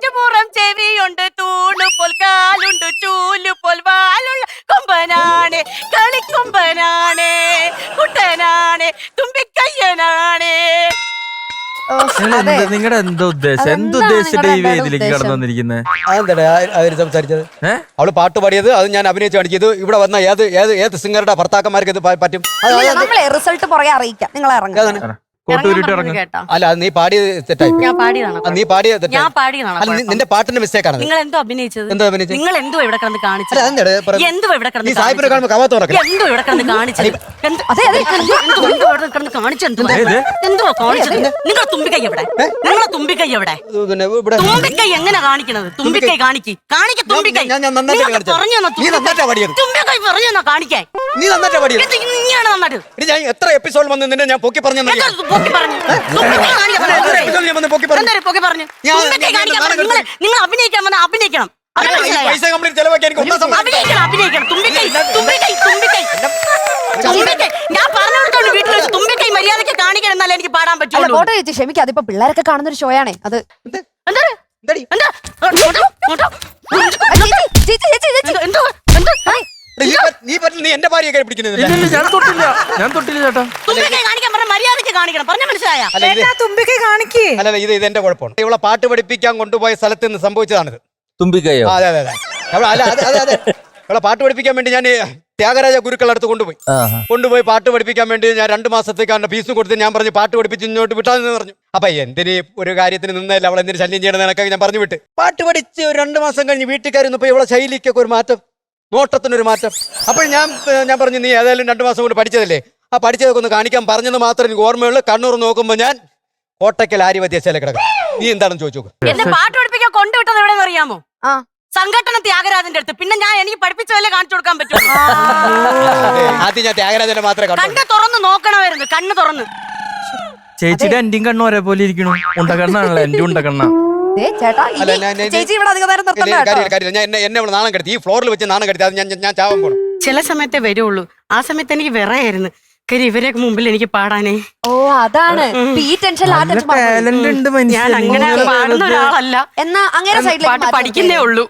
ചുറ്റുപുറം ചെവിയുണ്ട് തൂണു പോൽ കാലുണ്ട് ചൂലു പോൽ വാലുള്ള കൊമ്പനാണ് കളിക്കൊമ്പനാണ് കുട്ടനാണ് തുമ്പിക്കയ്യനാണ്. നിങ്ങളുടെ എന്താ ഉദ്ദേശം? എന്തുദ്ദേശിച്ചിട്ട് ഈ വേദിയിലേക്ക് കടന്നു വന്നിരിക്കുന്നത്? അതെന്താ സംസാരിച്ചത്? അവള് പാട്ട് പാടിയത് അത് ഞാൻ അഭിനയിച്ച് കാണിച്ചത്. ഇവിടെ വന്ന ഏത് സിംഗറുടെ ഭർത്താക്കന്മാർക്ക് ഇത് പറ്റും? നമ്മളെ റിസൾട്ട് പുറകെ അറിയിക്കാം. നിങ്ങൾ ഇറങ്ങാം. അല്ല അത് നീ പാടിയത് തെറ്റായി. നീ പാടിയത് ഞാൻ പാടിയതാണ്. നിന്റെ പാട്ടിന്റെ മിസ്റ്റേക്ക് ആണ്. നിങ്ങൾ എന്തോ അഭിനയിച്ചത്? എന്തോ അഭിനയിച്ചത്? നിങ്ങൾ എന്തോ ഇവിടെ കിടന്ന് കാണിച്ചത്? എന്തോ ഇവിടെ കിടന്ന് സാഹിബിനെ കാണുമ്പോൾ കവാത്ത തുറക്കണം. എന്തോ ഇവിടെ കിടന്ന് കാണിച്ചത്? നിങ്ങൾ തുമ്പിക്കൈ എവിടെ? നിങ്ങളെ തുമ്പിക്കൈ എവിടെ? തുമ്പിക്കൈ എങ്ങനെ കാണിക്കണത്? തുമ്പിക്കൈ കാണിക്ക് തുമ്പിക്കൈ തുമ്പിക്കൈ പറഞ്ഞു കാണിക്കാൻ. നീ നന്നായിട്ട് പാടിയത്. ഇങ്ങനെയാണ് നന്നായിട്ട്. ഞാൻ എത്ര എപ്പിസോഡ് വന്ന് നിന്നെ ഞാൻ പൊക്കി പറഞ്ഞു. നിങ്ങൾ അഭിനയിക്കാൻ വന്ന അഭിനയിക്കണം. പൈസ കംപ്ലീറ്റ് ചെലവാക്കി ഞാൻ പറഞ്ഞോളൂ വീട്ടിൽ വെച്ച് തുമ്പിക്കൈ മര്യാദയ്ക്ക് കാണിക്കണം എന്നാലേ എനിക്ക് പാടാൻ പറ്റുള്ളൂ. ഫോട്ടോ ചേച്ചി ക്ഷമിക്കാം. അതിപ്പോ പിള്ളേരൊക്കെ കാണുന്ന ഒരു ഷോ ആണേ. അത് നീ എന്റെ ഭാര്യയെ പിടിക്കുന്നത്. ഞാൻ തൊട്ടില്ല ചേട്ടാ. തുമ്പിക്കൈ കാണിക്കാൻ പറഞ്ഞ മര്യാദയ്ക്ക് കാണിക്കണം. പറഞ്ഞ മനസ്സിലായ? അല്ല ഇത് എന്റെ കുഴപ്പമാണ്. ഇവളെ പാട്ട് പഠിപ്പിക്കാൻ കൊണ്ടുപോയ സ്ഥലത്ത് നിന്ന് സംഭവിച്ചതാണിത്. തുമ്പിക്കൈയോ? അതെ ഇവിടെ പാട്ട് പഠിപ്പിക്കാൻ വേണ്ടി ഞാൻ ത്യാഗരാജ ഗുരുക്കളുടെ അടുത്ത് കൊണ്ടുപോയി പാട്ട് പഠിപ്പിക്കാൻ വേണ്ടി ഞാൻ 2 മാസത്തേക്ക് അവന്റെ ഫീസും കൊടുത്ത് ഞാൻ പറഞ്ഞു പാട്ട് പഠിപ്പിച്ച് ഇങ്ങോട്ട് വിട്ടാന്ന് പറഞ്ഞു. അപ്പൊ എന്തിന് ഒരു കാര്യത്തിന് നിന്നല്ല അവൾ എന്തിനു ശല്യം ചെയ്യണമെന്നൊക്കെ ഞാൻ പറഞ്ഞു വിട്ട്. പാട്ട് പഠിച്ച് ഒരു 2 മാസം കഴിഞ്ഞ് വീട്ടുകാരിന്നപ്പോ ഇവളെ ശൈലിക്കൊക്കെ ഒരു മാറ്റം, നോട്ടത്തിനൊരു മാറ്റം. അപ്പോൾ ഞാൻ പറഞ്ഞു നീ ഏതായാലും 2 മാസം കൊണ്ട് പഠിച്ചതല്ലേ, ആ പഠിച്ചതൊക്കെ ഒന്ന് കാണിക്കാൻ പറഞ്ഞത് മാത്രമേ എനിക്ക് ഓർമ്മയുള്ളൂ. കണ്ണൂർ നോക്കുമ്പോൾ ഞാൻ കോട്ടയ്ക്കൽ ആര്യവദ്യശാല കിടക്കാം. നീ എന്താണെന്ന് ചോദിച്ചു. എന്നെ പാട്ട് പഠിപ്പിക്കാൻ കൊണ്ടുവിട്ടത് എവിടെയെന്ന് അറിയാമോ? സംഘടന ത്യാഗരാജന്റെ അടുത്ത്. പിന്നെ ഞാൻ എനിക്ക് പഠിപ്പിച്ചതല്ലേ കാണിച്ചു കൊടുക്കാൻ പറ്റുള്ളൂ. ആദ്യം ഞാൻ ത്യാഗരാജനെ മാത്രമേ കണ്ണ് തുറന്ന് നോക്കണമായിരുന്നു. കണ്ണ് തുറന്ന്. ചേച്ചിയുടെ എന്റെയും കണ്ണു ഒരേ പോലെ ഇരിക്കണു. ഉണ്ടക്കണ്ണാണല്ലോ എന്റെ ഉണ്ടക്കണ്ണ. എന്നെ നാണം കെടുത്തി. ഈ ഫ്ലോറിൽ വെച്ച് നാണം കെടുത്തി. അത് ഞാൻ ചാവാൻ പോണം. ചില സമയത്തേ വരുള്ളൂ. ആ സമയത്ത് എനിക്ക് വിറയായിരുന്നു. കാര്യം ഇവരെയൊക്കെ മുമ്പിൽ എനിക്ക് പാടാനേ. ഓ അതാണ് ഞാൻ അങ്ങനെ പാടുന്ന ഒരാളല്ല. എന്നാ അങ്ങനെ പാട്ട് പഠിക്കുന്നേ ഉള്ളൂ.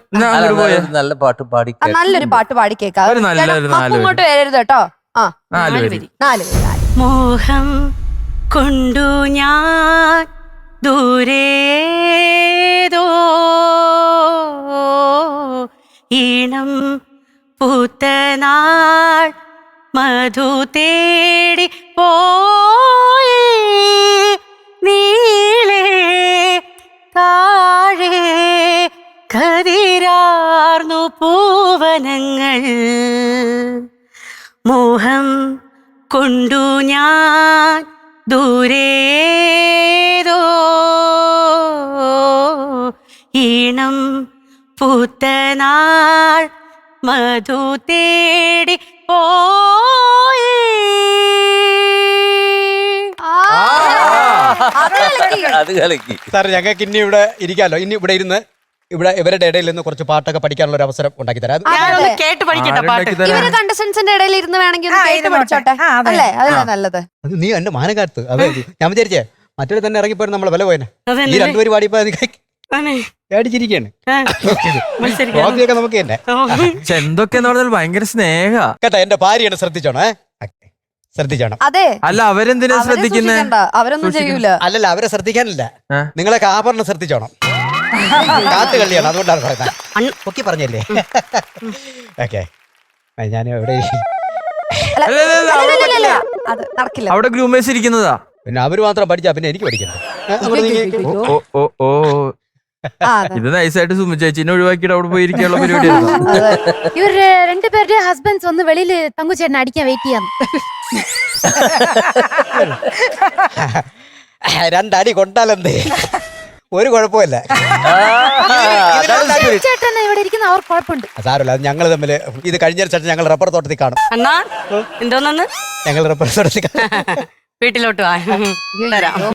നല്ല പാട്ട് പാടി നല്ലൊരു പാട്ട് പാടി കേൾക്കാം. ഇങ്ങോട്ട് വരരുത് കേട്ടോ. 4 മോഹം കൊണ്ടു ഞാൻ ദൂരേതോ ഈണം പൂത്തനാൾ മധു തേടി പോയി നീളേ താഴെ കതിരാർന്നു പൂവനങ്ങൾ. മോഹം കൊണ്ടു ഞാൻ ദൂരേതോ ഈണം പൂത്തനാൾ മധു തേടി പോയി. സാർ ഞങ്ങൾക്ക് ഇനി ഇവിടെ ഇരിക്കാമല്ലോ. ഇനി ഇവിടെ ഇരുന്ന് ഇവരുടെ ഇടയിൽ നിന്ന് കുറച്ച് പാട്ടൊക്കെ പഠിക്കാനുള്ള ഒരു അവസരം ഉണ്ടാക്കി തരാം. കേട്ട് പഠിക്കട്ടെ പാട്ട്. ഇവര് കണ്ടസ്റ്റൻസിന്റെ ഇടയിൽ ഇരുന്ന് വേണമെങ്കിൽ കേട്ട് പഠിച്ചോട്ടെ. അല്ലേ അതല്ലേ നല്ലത്. അത് നീ എന്റെ മാനകാലത്ത് അതെ ഞാൻ വിചാരിച്ചേ മറ്റൊരു തന്നെ ഇറങ്ങിപ്പോയി നമ്മളെ വില പോയനെ. ഈ 2 പേര് പാടിയപ്പോ പേടിച്ചിരിക്കാണ്. നമുക്ക് തന്നെ എന്തൊക്കെയാന്ന് പറഞ്ഞാൽ ഭയങ്കര സ്നേഹ കേട്ടോ. എന്റെ ഭാര്യയാണ് ശ്രദ്ധിച്ചോണം. അതെ അല്ല അവരെന്തിനാ ശ്രദ്ധിക്കുന്നേ? അവരൊന്നും ചെയ്യൂല. അല്ലല്ല അവരെ ശ്രദ്ധിക്കാനില്ല. നിങ്ങളെ ആഭരണം ശ്രദ്ധിച്ചോണം. കാത്തു കളിയാണ്. അതുകൊണ്ടാണ് പറയുന്നത്. പൊക്കി പറഞ്ഞല്ലേ. ഓക്കെ ഞാൻ എവിടെ നടക്കില്ല. അവിടെ ഗ്രൂമേഴ്സ് ഇരിക്കുന്നതാ. പിന്നെ അവര് മാത്രം പഠിച്ചാ പിന്നെ എനിക്ക് പഠിക്കണ്ട. ഇത് നൈസായിട്ട് സുമി ചേച്ചിനെ ഒഴിവാക്കിയിട്ട് അവിടെ പോയി ഇരിക്കാനുള്ള പരിപാടിയായിരുന്നു. ഇവര് 2 പേരുടെ ഹസ്ബൻഡ്സ് ഒന്ന് വെളിയിൽ തങ്കുചേട്ടനെ അടിക്കാൻ വെയിറ്റ് ചെയ്യാം. 2 അടി കൊണ്ടാലെന്തേ ഒരു കുഴപ്പമില്ല. ചേട്ടൻ ഇവിടെ ഇരിക്കുന്ന അവർ കുഴപ്പമുണ്ട്. സാരമില്ല. അത് ഞങ്ങൾ തമ്മിൽ ഇത് കഴിഞ്ഞ ശേഷം ഞങ്ങൾ റബ്ബർ തോട്ടത്തിൽ കാണും. എന്തോന്നു ഞങ്ങൾ റബ്ബർ തോട്ടത്തിൽ വീട്ടിലോട്ട് വാ.